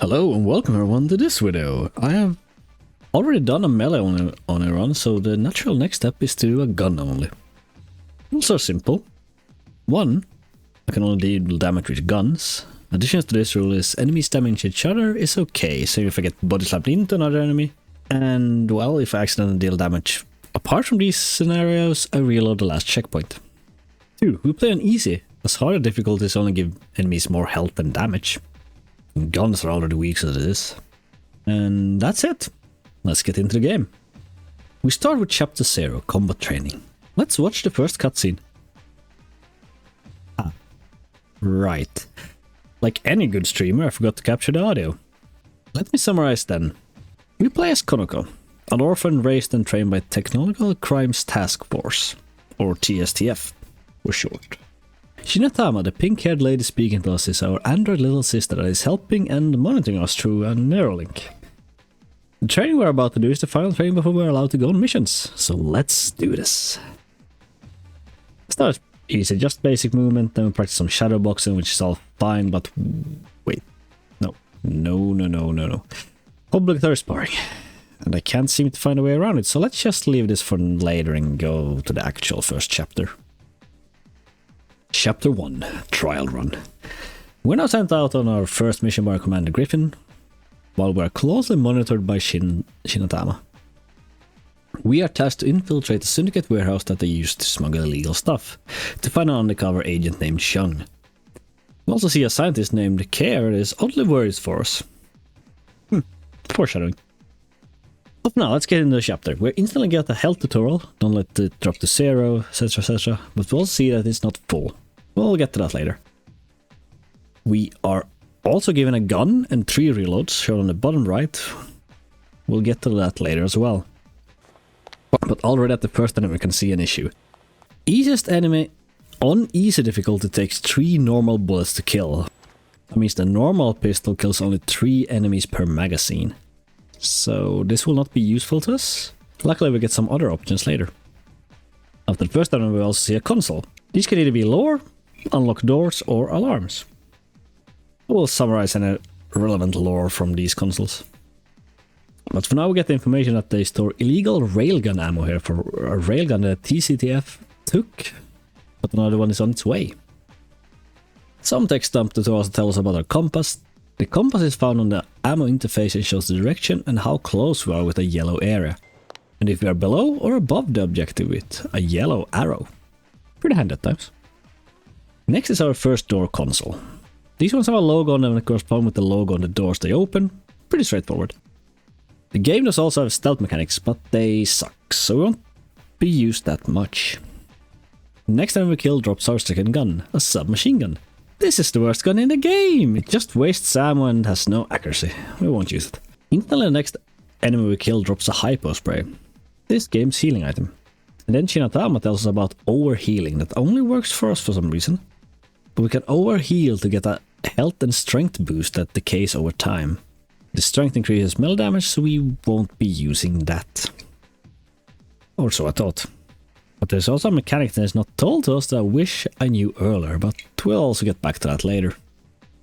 Hello and welcome everyone to this video. I have already done a melee on a run, so the natural next step is to do a gun only. Also simple. 1. I can only deal damage with guns. Additions to this rule is enemies damage each other is okay, so if I get body slammed into another enemy, and well, if I accidentally deal damage apart from these scenarios, I reload the last checkpoint. 2. We play on easy, as harder difficulties only give enemies more health and damage. Guns are already weak as it is. And that's it. Let's get into the game. We start with Chapter 0, Combat Training. Let's watch the first cutscene. Ah, right. Like any good streamer, I forgot to capture the audio. Let me summarize then. We play as Konoko, an orphan raised and trained by Technological Crimes Task Force, or TSTF for short. Shinatama, the pink-haired lady speaking to us, is our android little sister that is helping and monitoring us through a Neuralink. The training we're about to do is the final training before we're allowed to go on missions, so let's do this. Start easy, just basic movement, then we practice some shadow boxing, which is all fine, but wait, no. Obligatory sparring, and I can't seem to find a way around it, so let's just leave this for later and go to the actual first chapter. Chapter 1, Trial Run. We're now sent out on our first mission by Commander Griffin, while we're closely monitored by Shinatama. We are tasked to infiltrate the syndicate warehouse that they used to smuggle illegal stuff, to find an undercover agent named Shung. We also see a scientist named Care that is oddly worried for us. Foreshadowing. But now, let's get into the chapter. We instantly get a health tutorial, don't let it drop to 0, etc, but we'll see that it's not full. We'll get to that later. We are also given a gun and 3 reloads, shown on the bottom right. We'll get to that later as well. But already at the first enemy we can see an issue. Easiest enemy on easy difficulty takes 3 normal bullets to kill. That means the normal pistol kills only 3 enemies per magazine. So this will not be useful to us. Luckily we get some other options later. After the first enemy we also see a console. These can either be lore, unlock doors or alarms. We'll summarize any relevant lore from these consoles. But for now we get the information that they store illegal railgun ammo here for a railgun that TCTF took, but another one is on its way. Some text dump tutorials tell us about our compass. The compass is found on the ammo interface and shows the direction and how close we are with a yellow area. And if we are below or above the objective with a yellow arrow. Pretty handy at times. Next is our first door console. These ones have a logo on them that correspond with the logo on the doors they open. Pretty straightforward. The game does also have stealth mechanics, but they suck, so we won't be used that much. Next time we kill drops our second gun, a submachine gun. This is the worst gun in the game! It just wastes ammo and has no accuracy. We won't use it. Instantly the next enemy we kill drops a hypo spray. This game's healing item. And then Shinatama tells us about overhealing that only works for us for some reason. But we can overheal to get a health and strength boost that decays over time. The strength increases melee damage, so we won't be using that. Or so I thought. But there's also a mechanic that is not told to us that I wish I knew earlier, but we'll also get back to that later.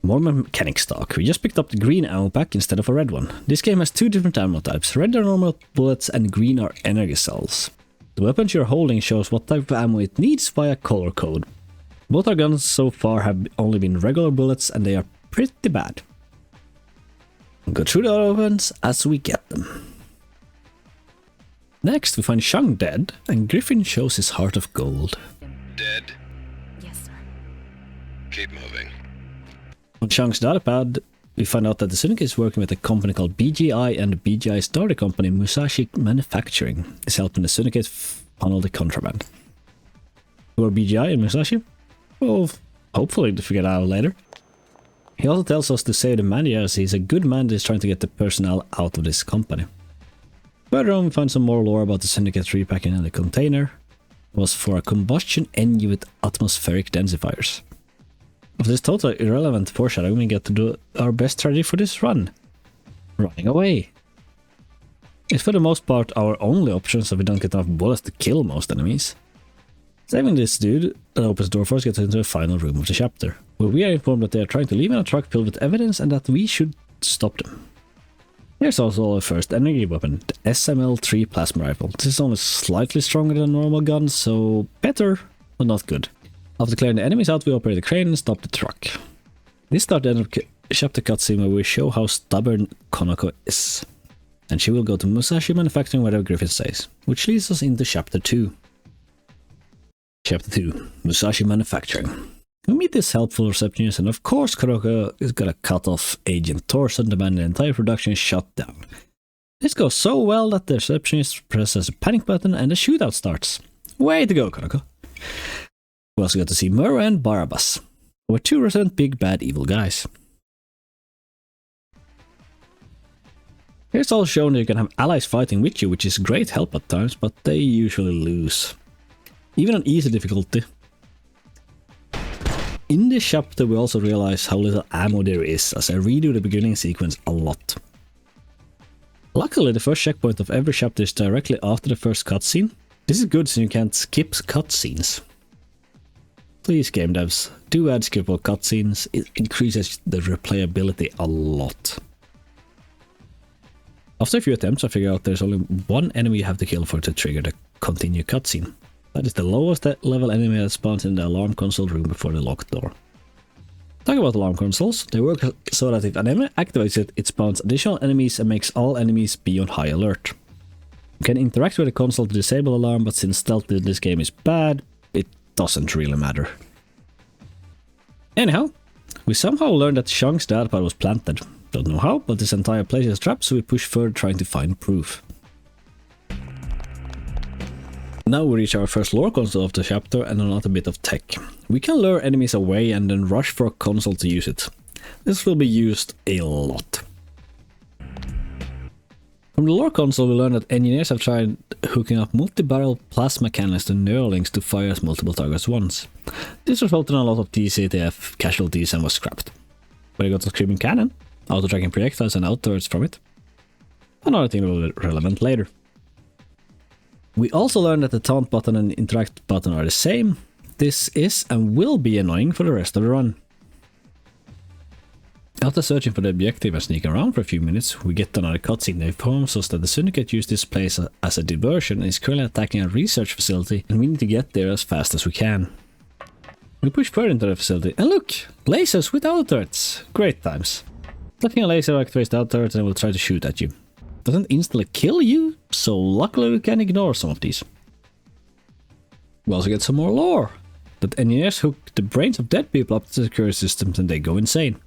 More mechanic stock. We just picked up the green ammo pack instead of a red one. This game has 2 different ammo types. Red are normal bullets and green are energy cells. The weapons you're holding shows what type of ammo it needs via color code. Both our guns so far have only been regular bullets and they are pretty bad. We'll go through the other weapons as we get them. Next we find Shung dead and Griffin shows his heart of gold. Dead? Yes, sir. Keep moving. On Shung's datapad, we find out that the syndicate is working with a company called BGI, and BGI's daughter company, Musashi Manufacturing, is helping the syndicate funnel the contraband. Who are BGI and Musashi? Well, hopefully to figure that out later. He also tells us to save the manager as he's a good man that is trying to get the personnel out of this company. Further on we find some more lore about the syndicate repacking in the container. It was for a combustion engine with atmospheric densifiers. Of this totally irrelevant foreshadowing, we get to do our best strategy for this run. Running away. It's for the most part our only option, so we don't get enough bullets to kill most enemies. Saving this dude that opens the door for us gets into the final room of the chapter, where we are informed that they are trying to leave in a truck filled with evidence and that we should stop them. Here's also our first energy weapon, the SML-3 plasma rifle. This is only slightly stronger than a normal gun, so better, but not good. After clearing the enemies out, we operate the crane and stop the truck. This starts the end of chapter cutscene where we show how stubborn Konako is. And she will go to Musashi Manufacturing wherever Griffin says, which leads us into chapter 2. Chapter 2, Musashi Manufacturing. We meet this helpful receptionist, and of course Konako is gonna cut off Agent Thorson, demanding the entire production is shut down. This goes so well that the receptionist presses a panic button and the shootout starts. Way to go, Konako. We also got to see Murrow and Barabbas, who are two resident big bad evil guys. Here's all shown that you can have allies fighting with you, which is great help at times, but they usually lose. Even on easy difficulty. In this chapter we also realize how little ammo there is, as I redo the beginning sequence a lot. Luckily the first checkpoint of every chapter is directly after the first cutscene. This is good so you can't skip cutscenes. Please game devs, do add skippable cutscenes, it increases the replayability a lot. After a few attempts I figure out there's only one enemy you have to kill for it to trigger the continue cutscene. That is the lowest level enemy that spawns in the alarm console room before the locked door. Talking about alarm consoles, they work so that if an enemy activates it, it spawns additional enemies and makes all enemies be on high alert. You can interact with the console to disable alarm, but since stealth in this game is bad, it doesn't really matter. Anyhow, we somehow learned that Shang's dad pod was planted. Don't know how, but this entire place is trapped, so we push further trying to find proof. Now we reach our first lore console of the chapter and another bit of tech. We can lure enemies away and then rush for a console to use it. This will be used a lot. From the lore console we learned that engineers have tried hooking up multi-barrel plasma cannons to Neuralinks to fire at multiple targets once. This resulted in a lot of TCTF casualties and was scrapped. But you got the Screaming Cannon, auto-tracking projectiles and outwards from it. Another thing that will be relevant later. We also learned that the taunt button and interact button are the same. This is and will be annoying for the rest of the run. After searching for the objective and sneaking around for a few minutes, we get another cutscene that informs us that the Syndicate used this place as a diversion and is currently attacking a research facility, and we need to get there as fast as we can. We push further into the facility and look! Lasers with auto turrets! Great times. Clicking a laser activates the auto turret and it will try to shoot at you. Doesn't instantly kill you, so luckily we can ignore some of these. We also get some more lore. That engineers hook the brains of dead people up to the security systems and they go insane.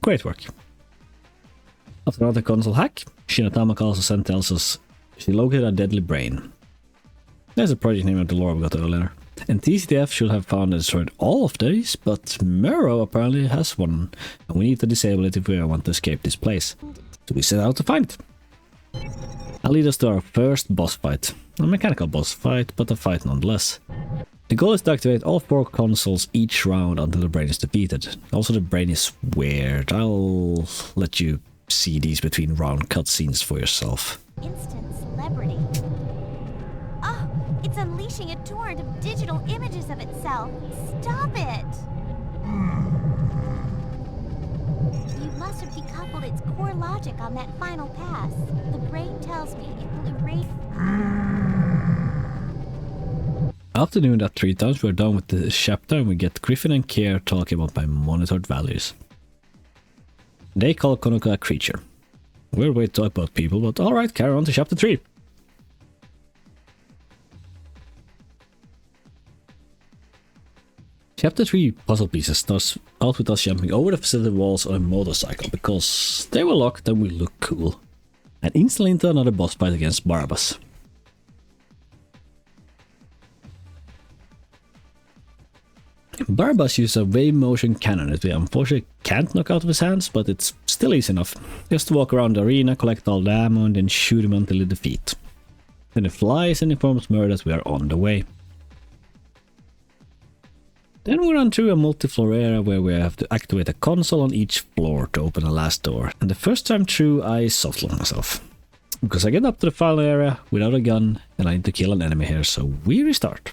Great work. After another console hack, Shinatama calls us and tells us she located a deadly brain. There's a project name of the lore we got earlier. And TCTF should have found and destroyed all of these, but Murrow apparently has one. And we need to disable it if we want to escape this place. So we set out to find it. That leads us to our first boss fight. A mechanical boss fight, but a fight nonetheless. The goal is to activate all 4 consoles each round until the brain is defeated. Also the brain is weird. I'll let you see these between round cutscenes for yourself. Instant celebrity. Oh, it's unleashing a torrent of digital images of itself. Stop it! You must have decoupled its core logic on that final pass. The brain tells me it will erase... After doing that 3 times, we're done with the chapter and we get Griffin and Kier talking about my monitored values. They call Konako a creature. Weird way to talk about people, but alright, carry on to chapter 3. Chapter 3 puzzle pieces starts out with us jumping over the facility walls on a motorcycle because they were locked and we look cool. And instantly into another boss fight against Barabbas. Barabbas uses a wave motion cannon that we unfortunately can't knock out of his hands, but it's still easy enough. Just to walk around the arena, collect all the ammo and then shoot him until he defeat. Then he flies and informs Murrow that we are on the way. Then we run through a multi-floor area where we have to activate a console on each floor to open the last door. And the first time through I soft-locked myself. Because I get up to the final area without a gun and I need to kill an enemy here, so we restart.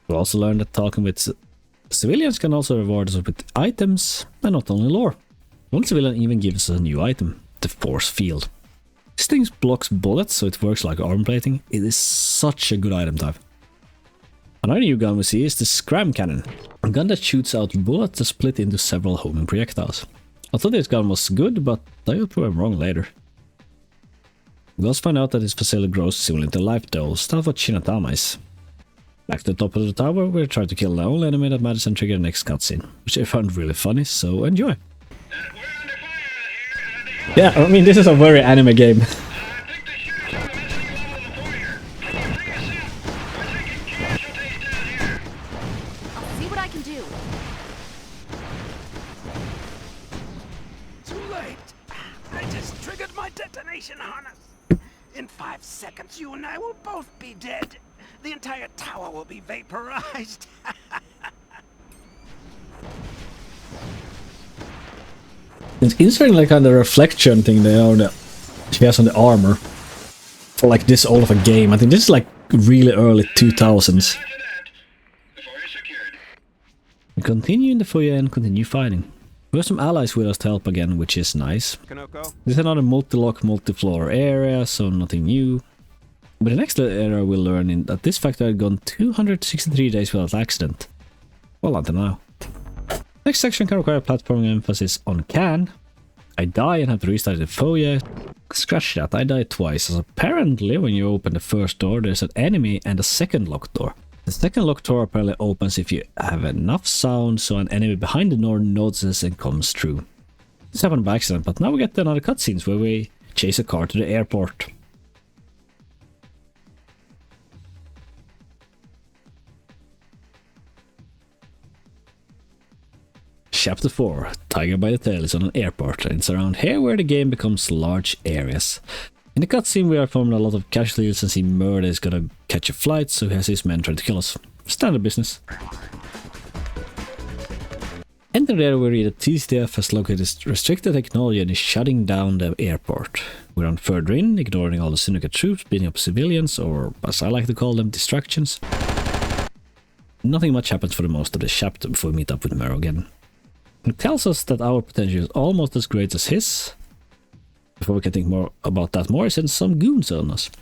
We also learned that talking with civilians can also reward us with items and not only lore. One civilian even gives us a new item, the force field. This thing blocks bullets, so it works like armor plating. It is such a good item type. Another new gun we see is the scram cannon, a gun that shoots out bullets that split into several homing projectiles. I thought this gun was good, but I will prove I'm wrong later. We also find out that this facility grows similar to life though, stuff what Shinatama is. Back to the top of the tower, we're trying to kill the only enemy that matters and trigger the next cutscene, which I found really funny, so enjoy. Yeah, I mean, this is a very anime game. I'll see what I can do. Too late. I just triggered my detonation harness. In 5 seconds, you and I will both be dead. The entire tower will be vaporized. It's interesting, like on the reflection thing she has on the armor for like this old of a game. I think this is like really early 2000s. We continue in the foyer and continue fighting. We have some allies with us to help again, which is nice. Kanoko? This is another multi-lock, multi-floor area, so nothing new. But the next area we'll learn in that this factory had gone 263 days without accident. Well, until now. Next section can require platforming emphasis on can. I die and have to restart the foyer. Scratch that, I died twice, as apparently when you open the first door there's an enemy and a second locked door. The second locked door apparently opens if you have enough sound so an enemy behind the door notices and comes through. This happened by accident, but now we get another cutscenes where we chase a car to the airport. Chapter 4, Tiger by the Tail is on an airport, and it's around here where the game becomes large areas. In the cutscene we are forming a lot of casualties and see Murder is gonna catch a flight, so he has his men trying to kill us. Standard business. Entering there we read that TCTF has located restricted technology and is shutting down the airport. We run further in, ignoring all the syndicate troops, beating up civilians, or as I like to call them, distractions. Nothing much happens for the most of this chapter before we meet up with Murder again. It tells us that our potential is almost as great as his. Before we can think more about that more, he sends some goons on us.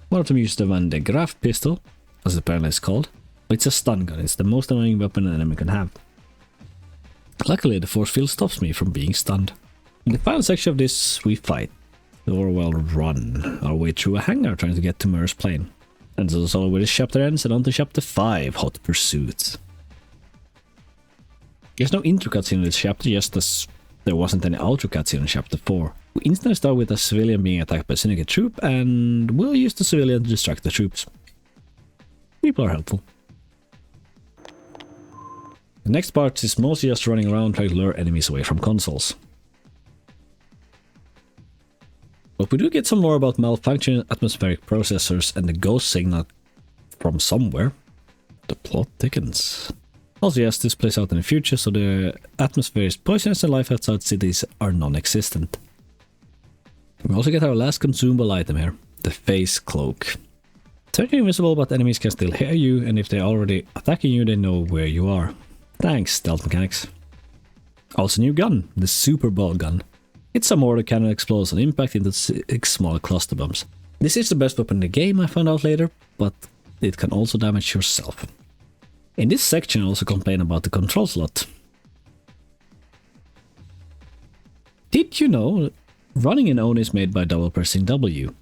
One of them uses the Van de Graaf pistol, as it apparently is called. It's a stun gun, it's the most annoying weapon an enemy can have. Luckily the force field stops me from being stunned. In the final section of this, we fight. Or well, run our way through a hangar trying to get to Murder's plane. And this is all where this chapter ends, and on to chapter 5, Hot Pursuit. There's no intro cutscene in this chapter, just as there wasn't any outro cutscene in chapter 4. We instantly start with a civilian being attacked by a syndicate troop, and we'll use the civilian to distract the troops. People are helpful. The next part is mostly just running around trying to lure enemies away from consoles. But we do get some more about malfunctioning atmospheric processors and the ghost signal from somewhere. The plot thickens. Also yes, this plays out in the future, so the atmosphere is poisonous and life outside cities are non-existent. We also get our last consumable item here, the face cloak. Turn you invisible, but enemies can still hear you, and if they're already attacking you, they know where you are. Thanks, stealth mechanics. Also new gun, the Super Ball gun. It's a mortar cannon that explodes on impact into 6 small cluster bombs. This is the best weapon in the game, I found out later, but it can also damage yourself. In this section I also complain about the control slot. Did you know running in ONI is made by double pressing W?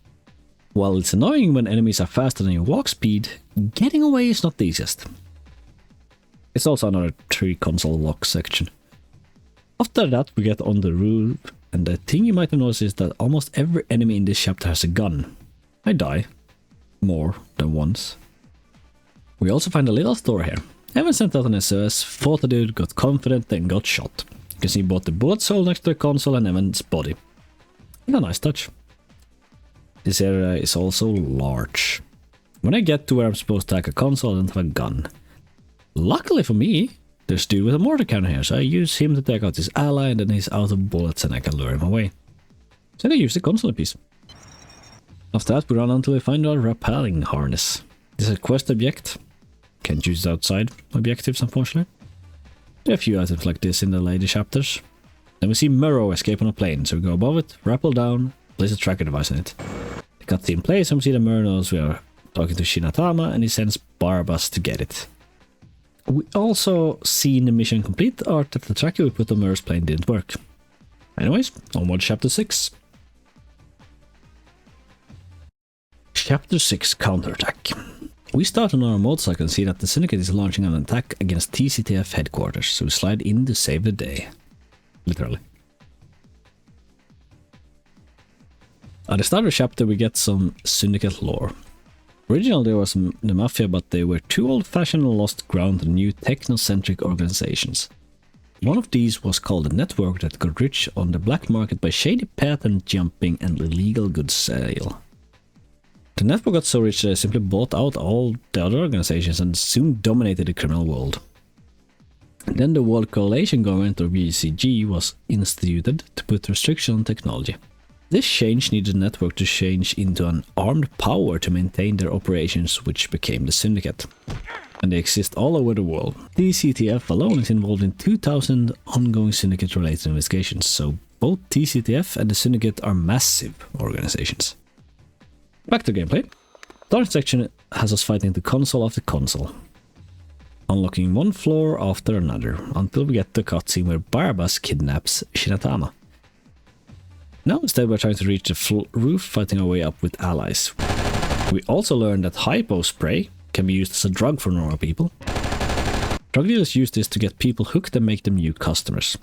While it's annoying when enemies are faster than your walk speed, getting away is not the easiest. It's also another 3 console lock section. After that we get on the roof, and the thing you might have noticed is that almost every enemy in this chapter has a gun. I die. More than once. We also find a little store here. Evan sent out an SOS, fought a dude, got confident, then got shot. You can see both the bullet hole next to the console and Evan's body. A nice touch. This area is also large. When I get to where I'm supposed to attack a console, I don't have a gun. Luckily for me, there's a dude with a mortar cannon here, so I use him to take out his ally, and then he's out of bullets and I can lure him away. So I use the console piece. After that we run until we find our rappelling harness. This is a quest object. Can't use outside objectives, unfortunately. There are a few items like this in the later chapters. Then we see Murrow escape on a plane, so we go above it, rappel down, place a tracker device in it. The cutscene plays and we see that Murrow knows we are talking to Shinatama and he sends Barbas to get it. We also see in the mission complete art that the tracker we put on Murrow's plane didn't work. Anyways, onward chapter 6. Chapter 6 Counterattack. We start on our motorcycle and see that the Syndicate is launching an attack against TCTF headquarters, so we slide in to save the day. Literally. At the start of the chapter we get some Syndicate lore. Originally there was the Mafia, but they were too old-fashioned and lost ground to new technocentric organizations. One of these was called a network that got rich on the black market by shady patent jumping and illegal goods sale. The network got so rich that they simply bought out all the other organizations and soon dominated the criminal world. And then the World Coalition Government, or WCG, was instituted to put restriction on technology. This change needed the network to change into an armed power to maintain their operations, which became the Syndicate. And they exist all over the world. TCTF alone is involved in 2,000 ongoing Syndicate-related investigations, so both TCTF and the Syndicate are massive organizations. Back to gameplay. Starting section has us fighting the console after console, unlocking one floor after another, until we get the cutscene where Barbas kidnaps Shinatama. Now instead we're trying to reach the roof, fighting our way up with allies. We also learned that hypo spray can be used as a drug for normal people. Drug dealers use this to get people hooked and make them new customers.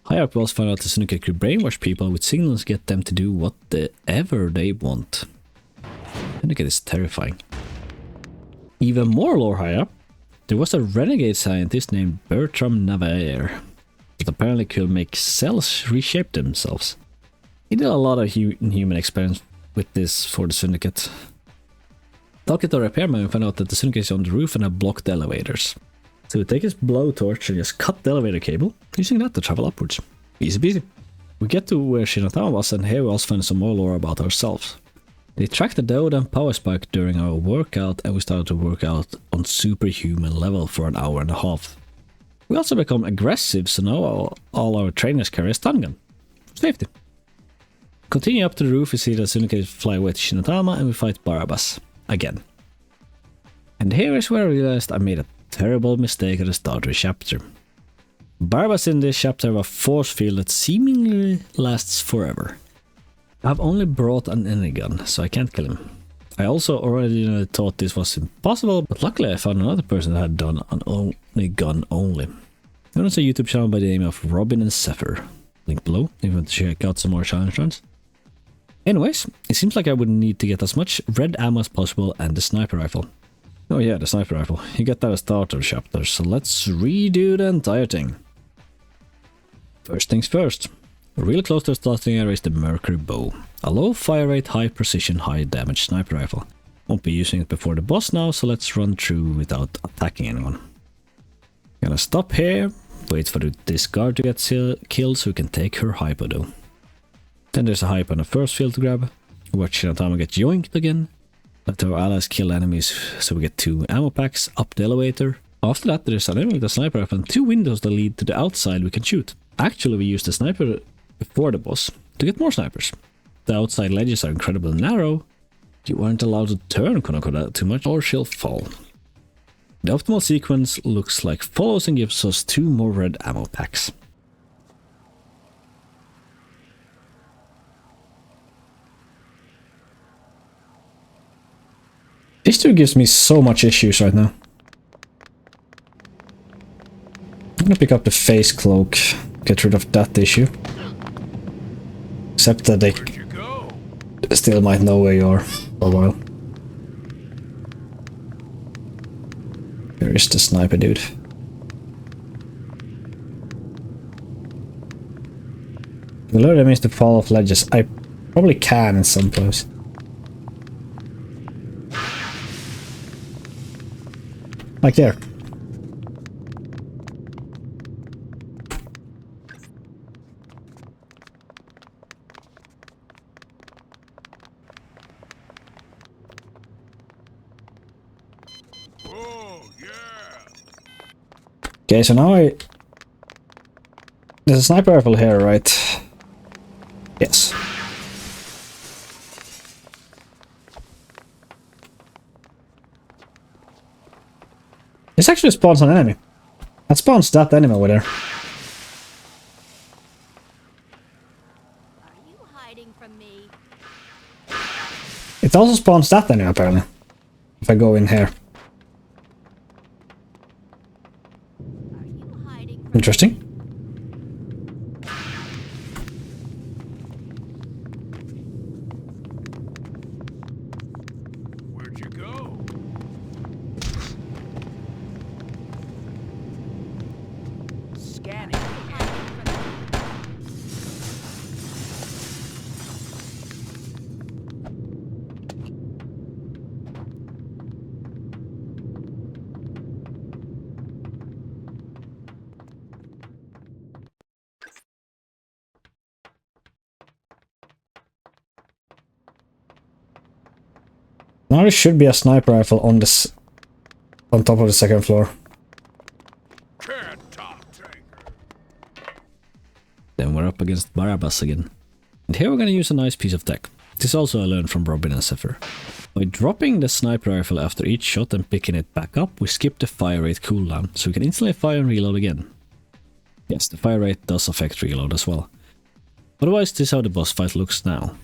Higher up we also find out the Syndicate could brainwash people with signals to get them to do whatever they want. Syndicate is terrifying. Even more lore higher up, there was a renegade scientist named Bertram Navarre that apparently could make cells reshape themselves. He did a lot of human experiments with this for the Syndicate. Talking to the repairman, we find out that the Syndicate is on the roof and have blocked the elevators. So we take his blowtorch and just cut the elevator cable, using that to travel upwards. Easy peasy. We get to where Shinatama was, and here we also find some more lore about ourselves. They tracked the diode and power spike during our workout, and we started to work out on superhuman level for an hour and a half. We also become aggressive, so now all our trainers carry a stun gun. Safety. Continue up to the roof, we see the Syndicate fly with Shinatama, and we fight Barbas. Again. And here is where I realized I made a terrible mistake at the start of the chapter. Barbas in this chapter have a force field that seemingly lasts forever. I've only brought an energy gun, so I can't kill him. I also already thought this was impossible, but luckily I found another person that had done an only gun only. There's a YouTube channel by the name of Robin and Zephyr. Link below if you want to check out some more challenge runs. Anyways, it seems like I would need to get as much red ammo as possible and the sniper rifle. Oh yeah, the sniper rifle. You get that at the start of the chapter, so let's redo the entire thing. First things first. Real close to the starting area is the Mercury Bow. A low fire rate, high precision, high damage sniper rifle. Won't be using it before the boss now, so let's run through without attacking anyone. Gonna stop here, wait for this guard to get killed so we can take her hypo though. Then there's a hypo on the first field to grab. Watch Shinatama get yoinked again. Let our allies kill enemies so we get 2 ammo packs up the elevator. After that there's an enemy with a sniper rifle and 2 windows that lead to the outside we can shoot. Actually we used the sniper before the boss to get more snipers. The outside ledges are incredibly narrow. You aren't allowed to turn Konoko too much or she'll fall. The optimal sequence looks like follows and gives us 2 more red ammo packs. This dude gives me so much issues right now. I'm gonna pick up the face cloak, get rid of that issue. Except that they still might know where you are for a while. Here is the sniper dude. The lure means to fall off ledges. I probably can in some place. Like there. Okay, so now There's a sniper rifle here, right? Yes. This actually spawns an enemy. That spawns that enemy over there. Are you hiding from me? It also spawns that enemy, apparently. If I go in here. Are you hiding from Interesting. Where'd you go? Scanning. hiding from me? Now there should be a sniper rifle on this, on top of the second floor. Can't top tanker. Then we're up against Barabbas again. And here we're gonna use a nice piece of tech. This also I learned from Robin and Zephyr. By dropping the sniper rifle after each shot and picking it back up, we skip the fire rate cooldown, so we can instantly fire and reload again. Yes, the fire rate does affect reload as well. Otherwise, this is how the boss fight looks now.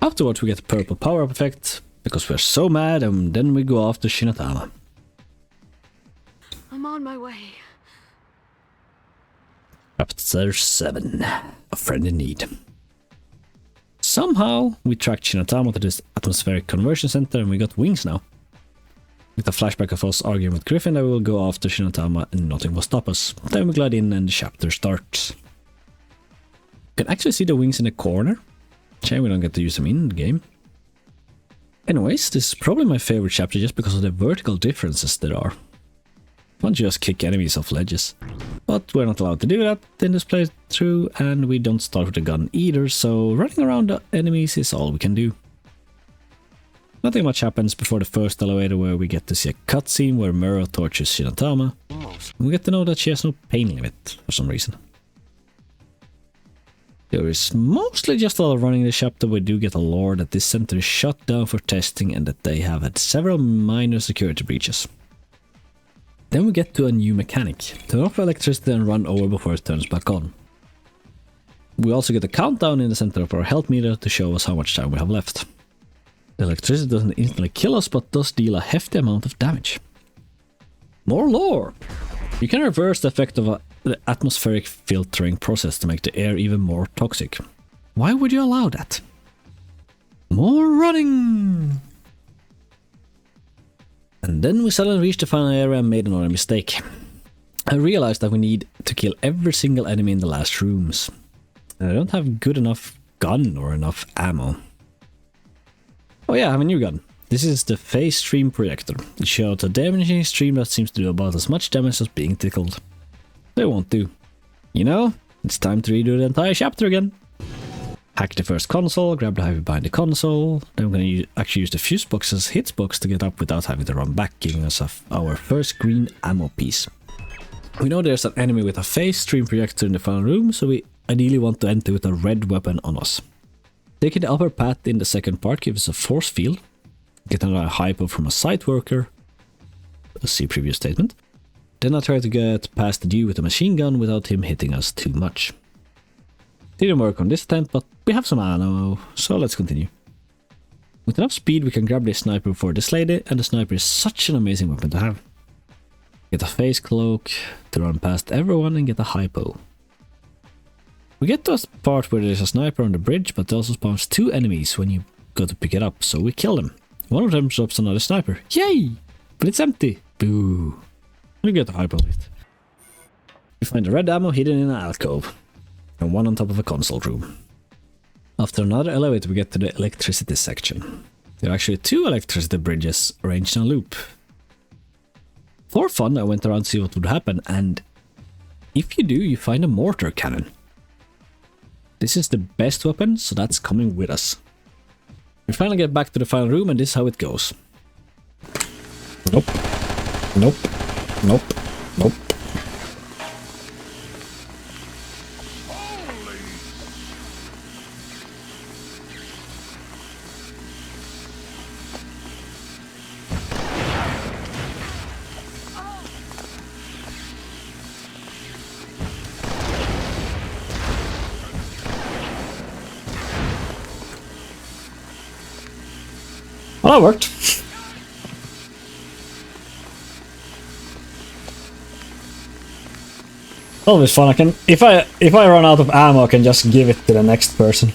Afterwards we get the purple power-up effect, because we're so mad, and then we go after Shinatama. I'm on my way. Chapter 7. A Friend in Need. Somehow we tracked Shinatama to this atmospheric conversion center and we got wings now. With a flashback of us arguing with Griffin that we will go after Shinatama and nothing will stop us. Then we glide in and the chapter starts. You can actually see the wings in the corner. Shame we don't get to use them in the game. Anyways, this is probably my favorite chapter just because of the vertical differences there are. You can't just kick enemies off ledges. But we're not allowed to do that in this playthrough, and we don't start with a gun either, so running around the enemies is all we can do. Nothing much happens before the first elevator, where we get to see a cutscene where Muro tortures Shinatama. And we get to know that she has no pain limit for some reason. There is mostly just a lot of running in the chapter. We do get a lore that this center is shut down for testing and that they have had several minor security breaches. Then we get to a new mechanic. Turn off electricity and run over before it turns back on. We also get a countdown in the center of our health meter to show us how much time we have left. The electricity doesn't instantly kill us, but does deal a hefty amount of damage. More lore! You can reverse the effect of the atmospheric filtering process to make the air even more toxic. Why would you allow that? More running! And then we suddenly reached the final area and made another mistake. I realized that we need to kill every single enemy in the last rooms. And I don't have good enough gun or enough ammo. Oh yeah, I have a new gun. This is the Phase Stream Projector. It shoots a damaging stream that seems to do about as much damage as being tickled. They won't do. You know, it's time to redo the entire chapter again. Hack the first console, grab the heavy behind the console, then we're going to actually use the fuse box as hitbox to get up without having to run back, giving us our first green ammo piece. We know there's an enemy with a Phase Stream Projector in the final room, so we ideally want to enter with a red weapon on us. Taking the upper path in the second part gives us a force field, getting a hypo from a site worker, see previous statement. Then I try to get past the dude with a machine gun without him hitting us too much. Didn't work on this attempt, but we have some ammo, so let's continue. With enough speed we can grab this sniper for this lady, and the sniper is such an amazing weapon to have. Get a face cloak to run past everyone and get a hypo. We get to a part where there's a sniper on the bridge, but it also spawns 2 enemies when you go to pick it up, so we kill them. One of them drops another sniper. Yay! But it's empty. Boo. We get a hypo lift. We find the red ammo hidden in an alcove, and one on top of a console room. After another elevator we get to the electricity section. There are actually 2 electricity bridges arranged in a loop. For fun I went around to see what would happen, and if you do, you find a mortar cannon. This is the best weapon, so that's coming with us. We finally get back to the final room, and this is how it goes. Nope. Nope. Nope. Nope. Well, that worked. Always fun. I can, if I run out of ammo, I can just give it to the next person,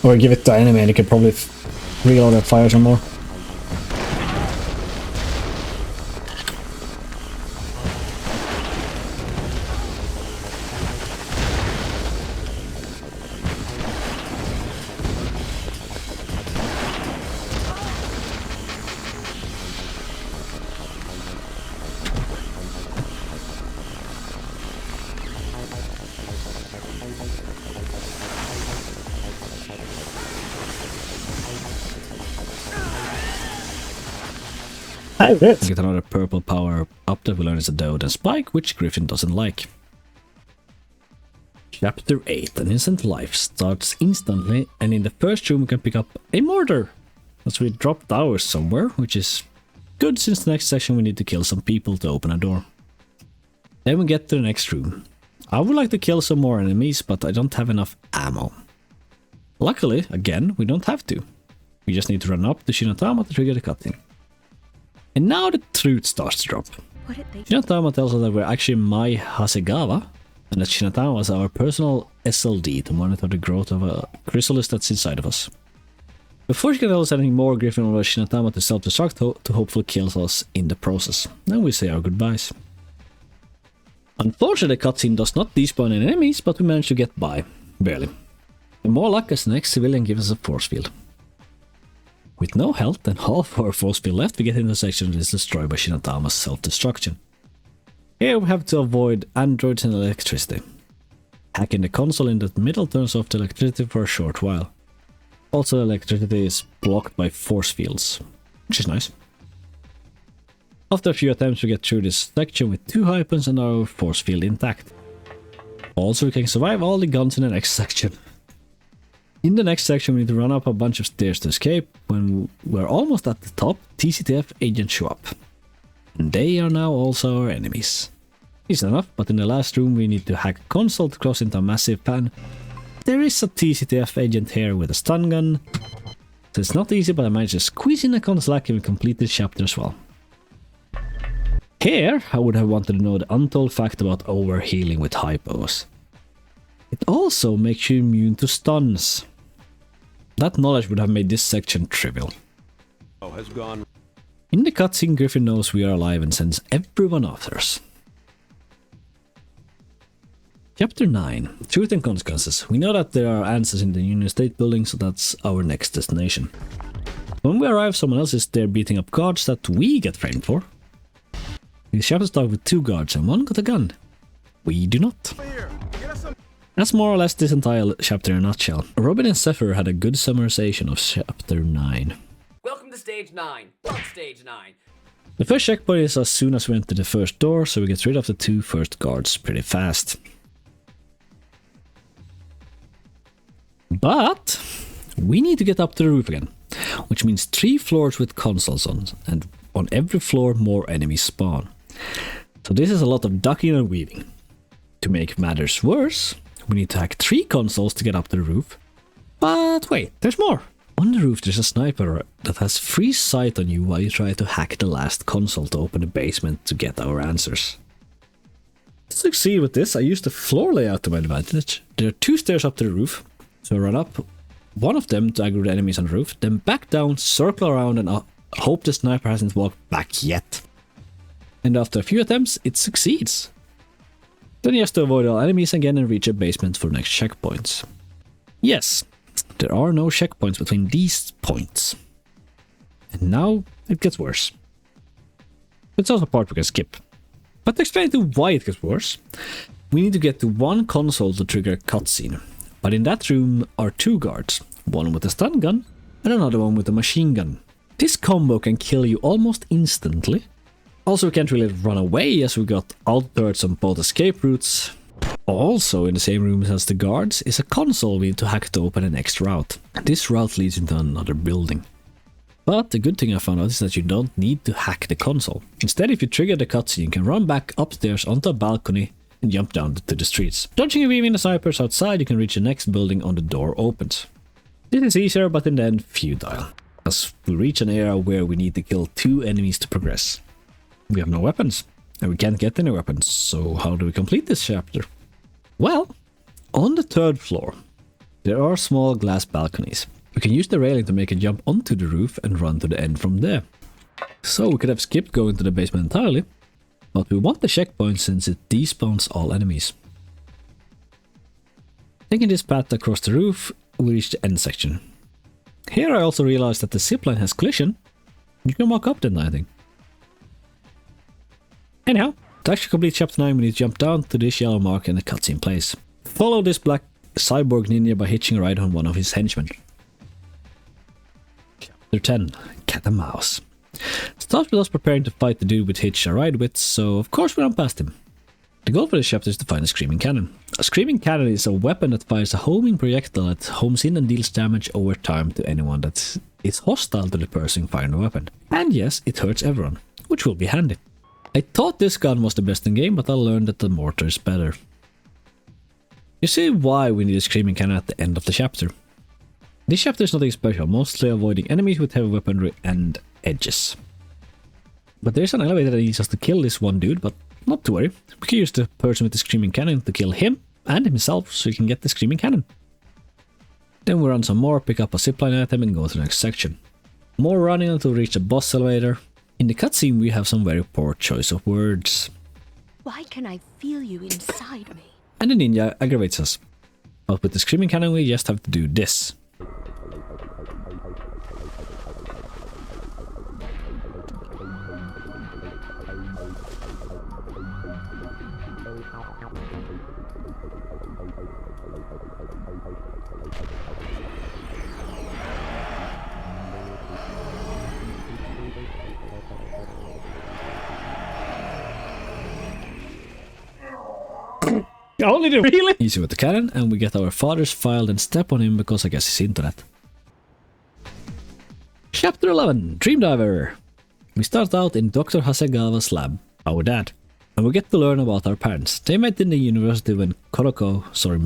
or give it to an enemy, and he can probably reload and fire some more. Get another purple power up that we learn is a Dode and Spike, which Griffin doesn't like. Chapter 8, An Instant Life starts instantly, and in the first room we can pick up a mortar. As we dropped ours somewhere, which is good since the next section we need to kill some people to open a door. Then we get to the next room. I would like to kill some more enemies, but I don't have enough ammo. Luckily, again, we don't have to. We just need to run up to Shinatama to trigger the cutscene. And now the truth starts to drop. Shinatama tells us that we're actually Mai Hasegawa, and that Shinatama was our personal SLD to monitor the growth of a chrysalis that's inside of us. Before she can tell us anything more, Griffin orders Shinatama to self-destruct to hopefully kill us in the process. Then we say our goodbyes. Unfortunately, the cutscene does not despawn any enemies, but we manage to get by. Barely. And more luck as the next civilian gives us a force field. With no health and half our force field left, we get into the section that is destroyed by Shinatama's self-destruction. Here we have to avoid androids and electricity. Hacking the console in the middle turns off the electricity for a short while. Also, electricity is blocked by force fields, which is nice. After a few attempts we get through this section with 2 hypens and our force field intact. Also, we can survive all the guns in the next section. In the next section we need to run up a bunch of stairs to escape. When we're almost at the top, TCTF agents show up. And they are now also our enemies. Easy enough, but in the last room we need to hack a console to cross into a massive pan. There is a TCTF agent here with a stun gun. So it's not easy, but I managed to squeeze in a console hack and complete this chapter as well. Here I would have wanted to know the untold fact about overhealing with hypos. It also makes you immune to stuns. That knowledge would have made this section trivial. Has gone. In the cutscene, Griffin knows we are alive and sends everyone after us. Chapter 9. Truth and Consequences. We know that there are answers in the Union State building, so that's our next destination. When we arrive, someone else is there beating up guards that we get framed for. The chapter starts with 2 guards and one got a gun. We do not. That's more or less this entire chapter in a nutshell. Robin and Zephyr had a good summarization of chapter 9. Welcome to stage 9. Love stage 9. The first checkpoint is as soon as we enter the first door, so we get rid of the 2 first guards pretty fast. But we need to get up to the roof again, which means 3 floors with consoles on, and on every floor more enemies spawn. So this is a lot of ducking and weaving. To make matters worse, we need to hack 3 consoles to get up to the roof. But wait, there's more! On the roof there's a sniper that has free sight on you while you try to hack the last console to open the basement to get our answers. To succeed with this, I use the floor layout to my advantage. There are 2 stairs up to the roof, so I run up one of them to aggro the enemies on the roof, then back down, circle around and hope the sniper hasn't walked back yet. And after a few attempts, it succeeds. Then he has to avoid all enemies again and reach a basement for next checkpoints. Yes, there are no checkpoints between these points. And now it gets worse. It's also a part we can skip. But to explain to why it gets worse, we need to get to one console to trigger a cutscene. But in that room are 2 guards, one with a stun gun and another one with a machine gun. This combo can kill you almost instantly. Also, we can't really run away as we got out turrets on both escape routes. Also in the same room as the guards is a console we need to hack to open the next route. This route leads into another building. But the good thing I found out is that you don't need to hack the console. Instead, if you trigger the cutscene, you can run back upstairs onto a balcony and jump down to the streets. Dodging and weaving the snipers outside, you can reach the next building on the door opens. This is easier but in the end futile, as we reach an area where we need to kill 2 enemies to progress. We have no weapons, and we can't get any weapons, so how do we complete this chapter? Well, on the 3rd floor, there are small glass balconies. We can use the railing to make a jump onto the roof and run to the end from there. So we could have skipped going to the basement entirely, but we want the checkpoint since it despawns all enemies. Taking this path across the roof, we reach the end section. Here I also realized that the zipline has collision. You can walk up then, I think. Anyhow, to actually complete chapter 9 we need to jump down to this yellow mark and the cutscene plays. Follow this black cyborg ninja by hitching a ride on one of his henchmen. Chapter 10, Cat and Mouse. Starts with us preparing to fight the dude with hitch a ride with, so of course we run past him. The goal for this chapter is to find a screaming cannon. A screaming cannon is a weapon that fires a homing projectile that homes in and deals damage over time to anyone that is hostile to the person firing the weapon. And yes, it hurts everyone, which will be handy. I thought this gun was the best in game, but I learned that the mortar is better. You see why we need a screaming cannon at the end of the chapter. This chapter is nothing special, mostly avoiding enemies with heavy weaponry and edges. But there's an elevator that needs us to kill this one dude, but not to worry. We can use the person with the screaming cannon to kill him and himself so we can get the screaming cannon. Then we run some more, pick up a zipline item and go to the next section. More running until we reach the boss elevator. In the cutscene we have some very poor choice of words. Why can I feel you inside me? And the ninja aggravates us. But with the screaming cannon we just have to do this. Only the really easy with the cannon, and we get our father's file and step on him because I guess he's into that. Chapter 11, Dream Diver. We start out in Dr. Hasegawa's lab, our dad, and we get to learn about our parents. They met in the university when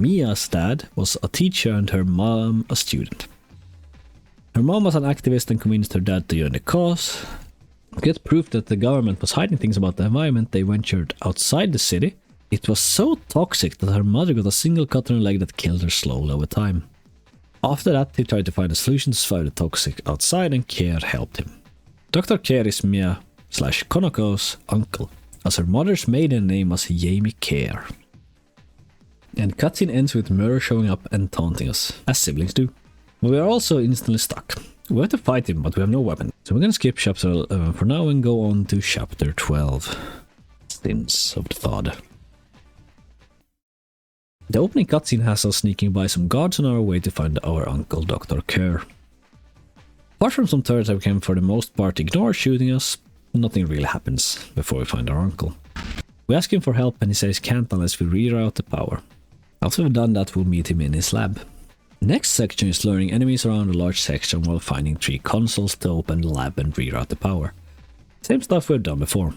Mia's dad was a teacher and her mom a student. Her mom was an activist and convinced her dad to join the cause. To get proof that the government was hiding things about the environment, they ventured outside the city. It was so toxic that her mother got a single cut on her leg that killed her slowly over time. After that, he tried to find a solution to fight the toxic outside and Kier helped him. Dr. Kier is Mia/Konoko's uncle, as her mother's maiden name was Jamie Kier. And cutscene ends with Murray showing up and taunting us, as siblings do. But we are also instantly stuck. We have to fight him, but we have no weapon. So we're gonna skip chapter 11 for now and go on to chapter 12. Sins of the Father. The opening cutscene has us sneaking by some guards on our way to find our uncle Dr. Kerr. Apart from some turrets that we can for the most part ignore shooting us, nothing really happens before we find our uncle. We ask him for help and he says can't unless we reroute the power. After we've done that, we'll meet him in his lab. Next section is luring enemies around a large section while finding 3 consoles to open the lab and reroute the power. Same stuff we've done before.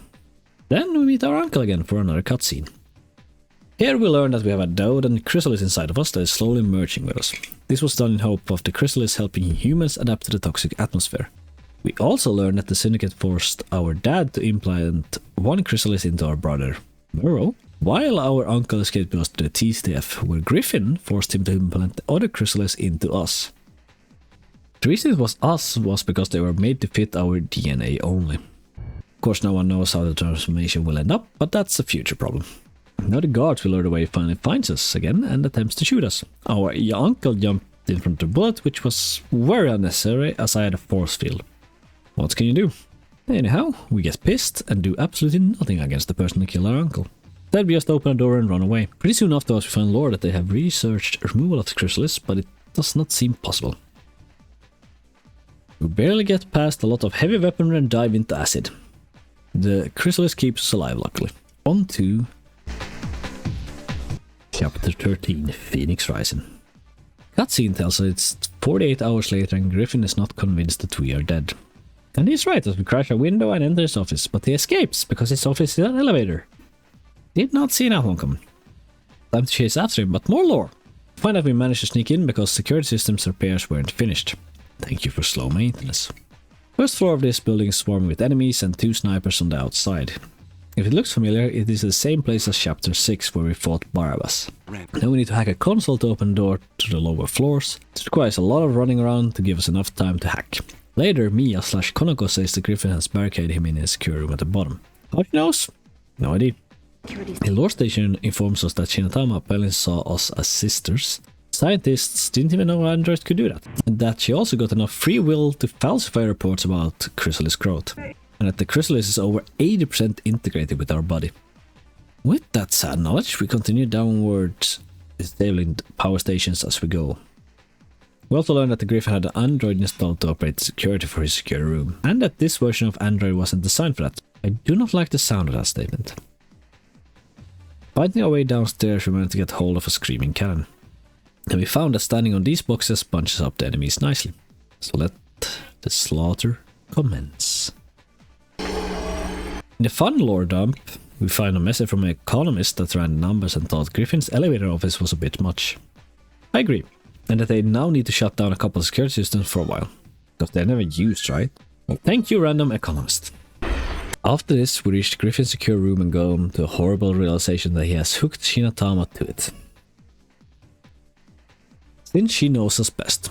Then we meet our uncle again for another cutscene. Here we learn that we have a dode and chrysalis inside of us that is slowly merging with us. This was done in hope of the chrysalis helping humans adapt to the toxic atmosphere. We also learned that the Syndicate forced our dad to implant one chrysalis into our brother, Murrow, while our uncle escaped us to the TCF, where Griffin forced him to implant the other chrysalis into us. The reason it was us was because they were made to fit our DNA only. Of course, no one knows how the transformation will end up, but that's a future problem. Now the guards will learn the way finally finds us again and attempts to shoot us. Our uncle jumped in front of the bullet, which was very unnecessary as I had a force field. What can you do? Anyhow, we get pissed and do absolutely nothing against the person who killed our uncle. Instead we just open a door and run away. Pretty soon afterwards we find lore that they have researched removal of the chrysalis, but it does not seem possible. We barely get past a lot of heavy weaponry and dive into acid. The chrysalis keeps us alive, luckily. On to Chapter 13, Phoenix Rising. Cutscene tells us it's 48 hours later and Griffin is not convinced that we are dead. And he's right as we crash a window and enter his office, but he escapes because his office is an elevator. Did not see that one coming. Time to chase after him, but more lore. Find out we managed to sneak in because security systems repairs weren't finished. Thank you for slow maintenance. First floor of this building is swarming with enemies and 2 snipers on the outside. If it looks familiar, it is the same place as Chapter 6 where we fought Barabbas. Now we need to hack a console to open the door to the lower floors. This requires a lot of running around to give us enough time to hack. Later, Mia/Konako says that Griffin has barricaded him in his secure room at the bottom. How she knows? No idea. The lore station informs us that Shinatama apparently saw us as sisters. Scientists didn't even know androids could do that. And that she also got enough free will to falsify reports about chrysalis growth. And that the chrysalis is over 80% integrated with our body. With that sad knowledge, we continue downwards, disabling power stations as we go. We also learned that the Griffin had an Android installed to operate security for his secure room, and that this version of Android wasn't designed for that. I do not like the sound of that statement. Finding our way downstairs, we managed to get hold of a screaming cannon. And we found that standing on these boxes bunches up the enemies nicely. So let the slaughter commence. In the fun lore dump, we find a message from an economist that ran numbers and thought Griffin's elevator office was a bit much. I agree, and that they now need to shut down a couple of security systems for a while, because they're never used, right? Well, thank you, random economist. After this, we reach Griffin's secure room and go to a horrible realization that he has hooked Shinatama to it. Since she knows us best.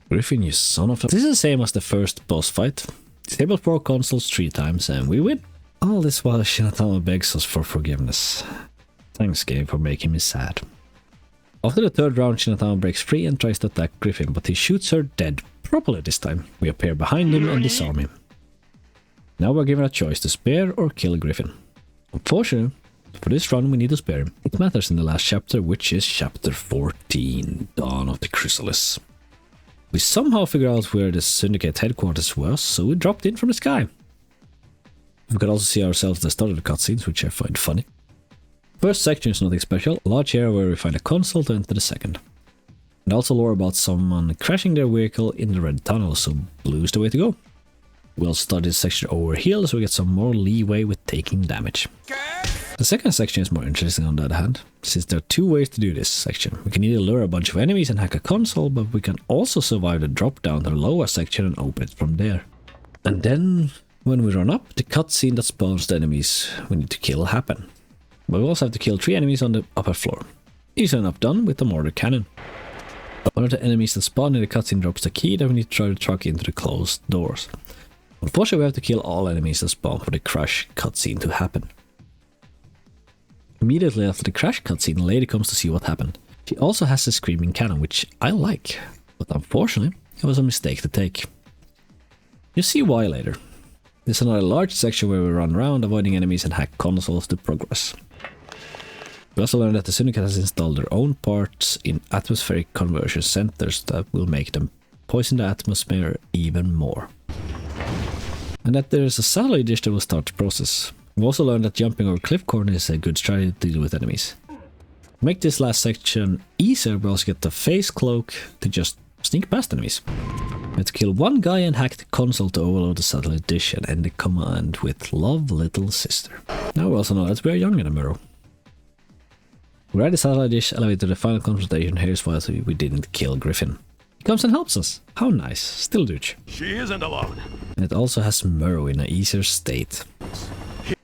Griffin, you son of a... This is the same as the first boss fight. Disable 4 consoles 3 times and we win. All this while Shinatama begs us for forgiveness. Thanks, game, for making me sad. After the 3rd round, Shinatama breaks free and tries to attack Griffin, but he shoots her dead, properly this time. We appear behind him and disarm him. Now we're given a choice to spare or kill Griffin. Unfortunately, for this run we need to spare him. It matters in the last chapter, which is chapter 14, Dawn of the Chrysalis. We somehow figure out where the Syndicate headquarters was, so we dropped in from the sky. We could also see ourselves at the start of the cutscenes, which I find funny. First section is nothing special, a large area where we find a console to enter the second. And also lore about someone crashing their vehicle in the red tunnel, so blue is the way to go. We'll start this section over here so we get some more leeway with taking damage. The second section is more interesting on the other hand, since there are 2 ways to do this section. We can either lure a bunch of enemies and hack a console, but we can also survive the drop down to the lower section and open it from there. And then, when we run up, the cutscene that spawns the enemies we need to kill happen. But we also have to kill 3 enemies on the upper floor. Easy enough done with the mortar cannon. One of the enemies that spawn in the cutscene drops the key that we need to try to truck into the closed doors. Unfortunately, we have to kill all enemies that spawn for the crash cutscene to happen. Immediately after the crash cutscene, a lady comes to see what happened. She also has a screaming cannon, which I like, but unfortunately, it was a mistake to take. You'll see why later. There's another large section where we run around, avoiding enemies and hack consoles to progress. We also learned that the Syndicate has installed their own parts in atmospheric conversion centers that will make them poison the atmosphere even more. And that there is a satellite dish that will start the process. We also learned that jumping over cliff corner is a good strategy to deal with enemies. To make this last section easier, we also get the face cloak to just sneak past enemies. We have to kill 1 guy and hack the console to overload the satellite dish and end the command with "Love, little sister." Now we also know that we are younger than Murrow. We ride the satellite dish elevator to the final confrontation. Here's why we didn't kill Griffin. He comes and helps us. How nice. Still douche. She isn't alone. And it also has Murrow in an easier state.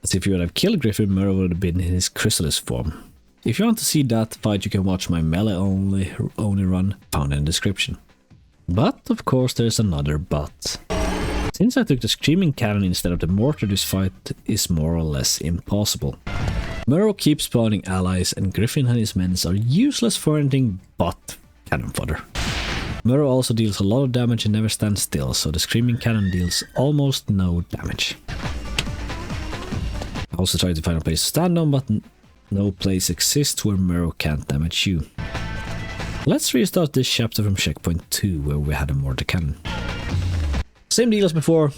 As if you would have killed Griffin, Murrow would have been in his chrysalis form. If you want to see that fight, you can watch my melee only run, found in the description. But, of course, there's another but. Since I took the screaming cannon instead of the mortar, this fight is more or less impossible. Murrow keeps spawning allies, and Griffin and his men are useless for anything but cannon fodder. Murrow also deals a lot of damage and never stands still, so the screaming cannon deals almost no damage. I also tried to find a place to stand on, but no place exists where Murrow can't damage you. Let's restart this chapter from checkpoint 2, where we had a mortar cannon. Same deal as before.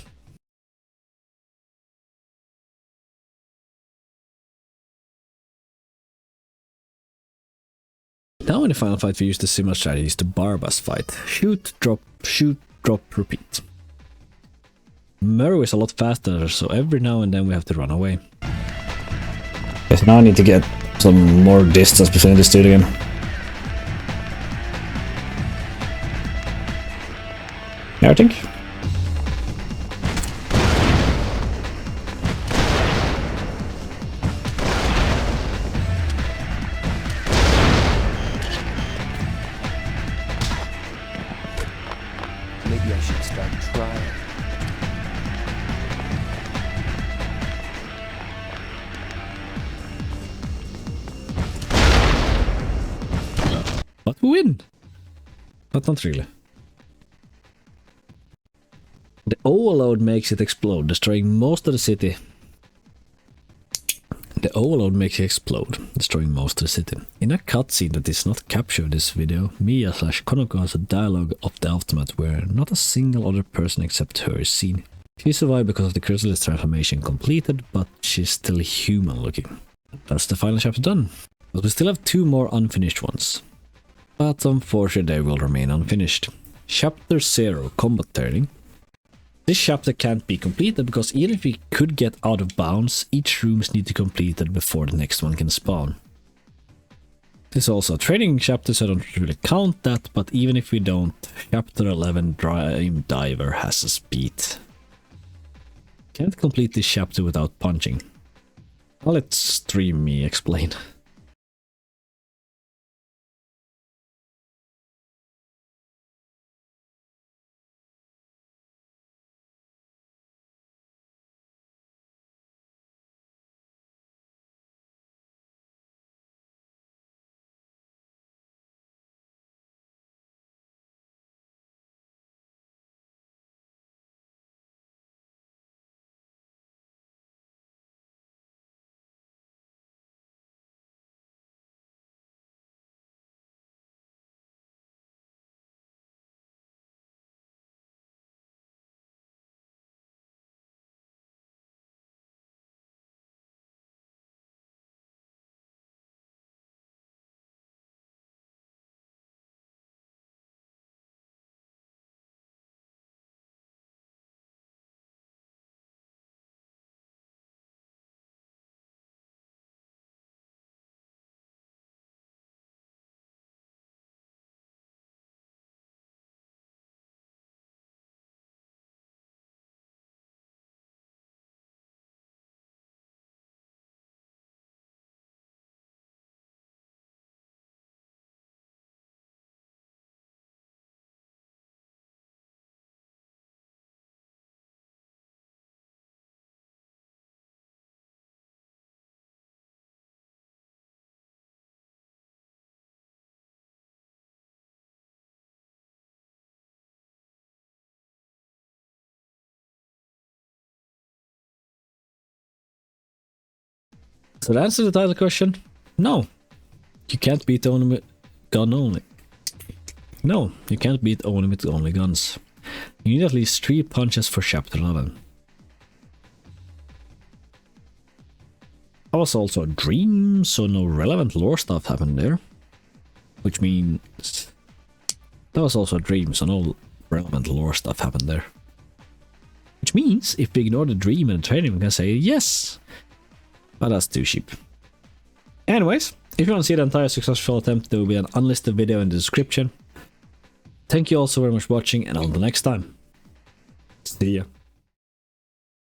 Now in the final fight we use the similar strategies to Barba's fight. Shoot, drop, repeat. Murrow is a lot faster, so every now and then we have to run away. Okay, so now I need to get some more distance between this dude again. Yeah, I think. Maybe I should start trying. But we win! But not really. The overload makes it explode, destroying most of the city. The overload makes it explode, destroying most of the city. In a cutscene that is not captured in this video, Mia/Konoko has a dialogue of the aftermath where not a single other person except her is seen. She survived because of the chrysalis transformation completed, but she's still human looking. That's the final chapter done. But we still have 2 more unfinished ones. But unfortunately they will remain unfinished. Chapter 0, Combat Turning. This chapter can't be completed because even if we could get out of bounds, each room needs to be completed before the next one can spawn. This is also a training chapter, so I don't really count that, but even if we don't, chapter 11 Dream Diver has a speed. Can't complete this chapter without punching. I'll let stream me explain. So to answer the title question, no. You can't beat Oni with gun only. No, you can't beat Oni with only guns. You need at least 3 punches for chapter 11. That was also a dream, so no relevant lore stuff happened there. Which means... That was also a dream, so no relevant lore stuff happened there. Which means, if we ignore the dream and the training, we can say yes! But that's too cheap. Anyways, If you want to see the entire successful attempt, there will be an unlisted video in the description. Thank you all so very much for watching, and until next time, see ya.